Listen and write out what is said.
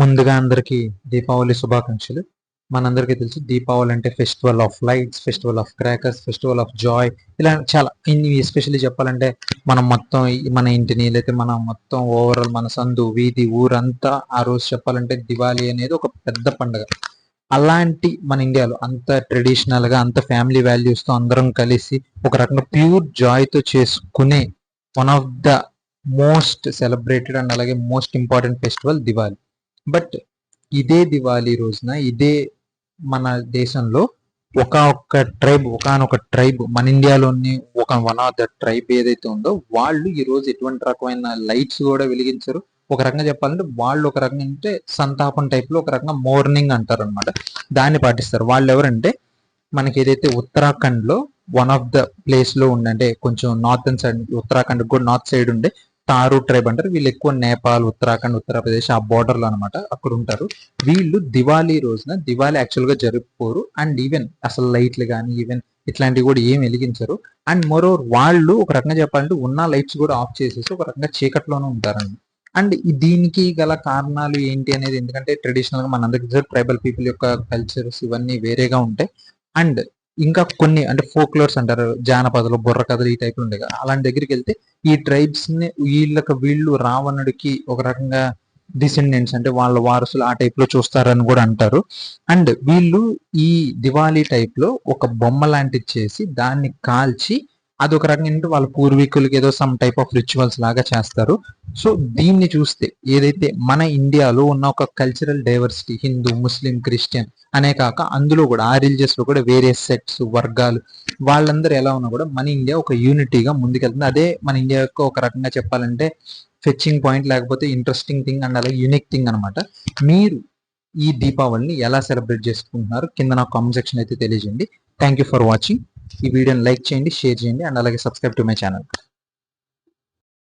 ముందుగా అందరికీ దీపావళి శుభాకాంక్షలు. మనందరికీ తెలుసు దీపావళి అంటే festival of lights, festival of crackers, festival of Joy. ఇలా చాలా ఇన్ని ఎస్పెషల్లీ చెప్పాలంటే మనం మొత్తం మన ఇంటిని లేకపోతే మనం మొత్తం ఓవరాల్ మన సందు వీధి ఊరంతా ఆ రోజు చెప్పాలంటే దివాళీ అనేది ఒక పెద్ద పండుగ. అలాంటి మన ఇండియాలో అంత ట్రెడిషనల్ గా అంత ఫ్యామిలీ వాల్యూస్ తో అందరం కలిసి ఒక రకంగా ప్యూర్ జాయ్ తో చేసుకునే one of the most celebrated and అలాగే most important festival Diwali. But ఇదే దివాళీ రోజున ఇదే మన దేశంలో ఒకానొక ట్రైబ్ మన ఇండియాలోని వన్ ఆఫ్ ద ట్రైబ్ ఏదైతే ఉందో వాళ్ళు ఈ రోజు ఎటువంటి రకమైన లైట్స్ కూడా వెలిగించరు. ఒక రకంగా చెప్పాలంటే వాళ్ళు ఒక రకంగా అంటే సంతాపం టైప్ లో ఒక రకంగా మోర్నింగ్ అంటారు అనమాట. దాన్ని పాటిస్తారు. వాళ్ళు ఎవరంటే మనకి ఏదైతే ఉత్తరాఖండ్ లో వన్ ఆఫ్ ద ప్లేస్ లో ఉండే కొంచెం నార్థన్ సైడ్, ఉత్తరాఖండ్ కూడా నార్త్ సైడ్ ఉండే తారు ట్రైబ్ అంటారు. వీళ్ళు ఎక్కువ నేపాల్, ఉత్తరాఖండ్, ఉత్తరప్రదేశ్ ఆ బోర్డర్ లో అనమాట అక్కడ ఉంటారు. వీళ్ళు దివాళీ రోజున దివాళీ యాక్చువల్ గా జరుపుకోరు. అండ్ ఈవెన్ అసలు లైట్లు కానీ ఈవెన్ ఇట్లాంటివి కూడా ఏం వెలిగించరు. అండ్ మోరోవర్ వాళ్ళు ఒక రకంగా చెప్పాలంటే ఉన్న లైట్స్ కూడా ఆఫ్ చేసేసి ఒక రకంగా చీకట్లోనే ఉంటారండి. అండ్ దీనికి గల కారణాలు ఏంటి అనేది, ఎందుకంటే ట్రెడిషనల్ గా మనందరికీ ట్రైబల్ పీపుల్ యొక్క కల్చర్స్ ఇవన్నీ వేరేగా ఉంటాయి. అండ్ ఇంకా కొన్ని అంటే ఫోక్లోర్స్ అంటారు, జానపదాలు, బుర్ర కథలు ఈ టైప్ ఉంటాయి కదా, అలాంటి దగ్గరికి వెళ్తే ఈ ట్రైబ్స్ ని వీళ్ళు రావణుడికి ఒక రకంగా డిసెండెంట్స్ అంటే వాళ్ళ వారసులు ఆ టైప్ లో చూస్తారని కూడా అంటారు. అండ్ వీళ్ళు ఈ దివాళీ టైప్ లో ఒక బొమ్మ లాంటిది చేసి దాన్ని కాల్చి అదొక రకంగా వాళ్ళ పూర్వీకులకి ఏదో సమ్ టైప్ ఆఫ్ రిచువల్స్ లాగా చేస్తారు. సో దీన్ని చూస్తే ఏదైతే మన ఇండియాలో ఉన్న ఒక కల్చరల్ డైవర్సిటీ, హిందూ, ముస్లిం, క్రిస్టియన్ అనే కాక అందులో కూడా ఆ రిలీజియస్ లో కూడా వేరే సెట్స్, వర్గాలు వాళ్ళందరూ ఎలా ఉన్నా కూడా మన ఇండియా ఒక యూనిటీగా ముందుకెళ్తుంది. అదే మన ఇండియా యొక్క ఒక రకంగా చెప్పాలంటే ఫెచ్చింగ్ పాయింట్, లేకపోతే ఇంట్రెస్టింగ్ థింగ్ అండ్ అలాగే యూనిక్ థింగ్ అనమాట. మీరు ఈ దీపావళిని ఎలా సెలబ్రేట్ చేసుకుంటున్నారు కింద నాకు కామెంట్ సెక్షన్ అయితే తెలియజేయండి. Thank you for watching. ఈ వీడియోని లైక్ చేయండి, షేర్ చేయండి అండ్ అలాగే సబ్స్క్రైబ్ టు మై ఛానల్.